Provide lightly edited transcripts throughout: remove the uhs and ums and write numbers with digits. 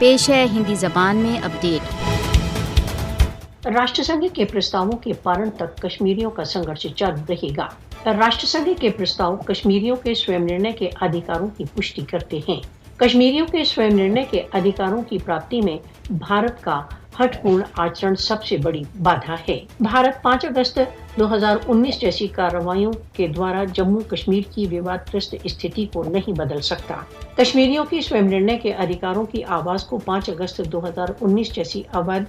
پیش ہے ہندی زبان میں اپڈیٹ۔ راشٹر سنگھ کے प्रस्तावों के पारण तक कश्मीरियों का संघर्ष चालू रहेगा। राष्ट्र संघ के प्रस्ताव कश्मीरियों के स्वयं निर्णय के अधिकारों की पुष्टि करते हैं। कश्मीरियों के स्वयं निर्णय के अधिकारों की प्राप्ति में भारत का हठपूर्ण आचरण सबसे बड़ी बाधा है। भारत 5 अगस्त 2019 जैसी कार्रवाइयों के द्वारा जम्मू कश्मीर की विवादग्रस्त स्थिति को नहीं बदल सकता। कश्मीरियों की स्वयं निर्णय के अधिकारों की आवाज को 5 अगस्त 2019 जैसी अवैध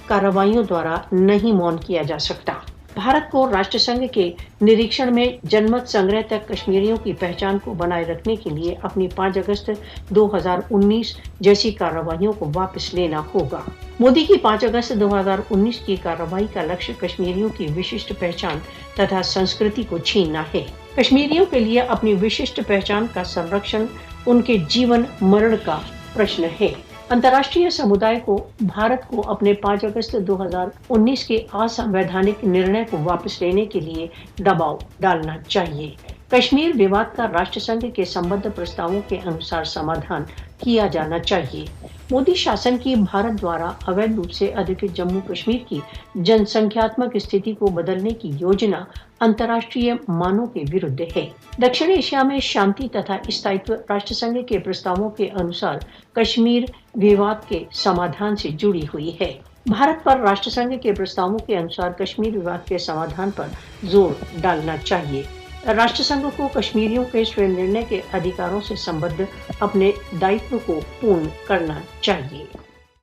कार्रवाइयों द्वारा नहीं मौन किया जा सकता। भारत को राष्ट्र संघ के निरीक्षण में जनमत संग्रह तक कश्मीरियों की पहचान को बनाए रखने के लिए अपनी 5 अगस्त 2019 जैसी कार्रवाइयों को वापस लेना होगा। मोदी की 5 अगस्त 2019 की कार्रवाई का लक्ष्य कश्मीरियों की विशिष्ट पहचान तथा संस्कृति को छीनना है। कश्मीरियों के लिए अपनी विशिष्ट पहचान का संरक्षण उनके जीवन मरण का प्रश्न है। अंतर्राष्ट्रीय समुदाय को भारत को अपने 5 अगस्त 2019 के असंवैधानिक निर्णय को वापस लेने के लिए दबाव डालना चाहिए। कश्मीर विवाद का राष्ट्र संघ के संबद्ध प्रस्तावों के अनुसार समाधान किया जाना चाहिए। मोदी शासन की भारत द्वारा अवैध रूप से अधिकृत जम्मू कश्मीर की जनसंख्यात्मक स्थिति को बदलने की योजना अंतर्राष्ट्रीय मानों के विरुद्ध है। दक्षिण एशिया में शांति तथा स्थायित्व राष्ट्र संघ के प्रस्तावों के अनुसार कश्मीर विवाद के समाधान से जुड़ी हुई है। भारत पर राष्ट्र संघ के प्रस्तावों के अनुसार कश्मीर विवाद के समाधान पर जोर डालना चाहिए। राष्ट्र संघ को कश्मीरियों के स्वयं निर्णय के अधिकारों से संबद्ध अपने दायित्व को पूर्ण करना चाहिए।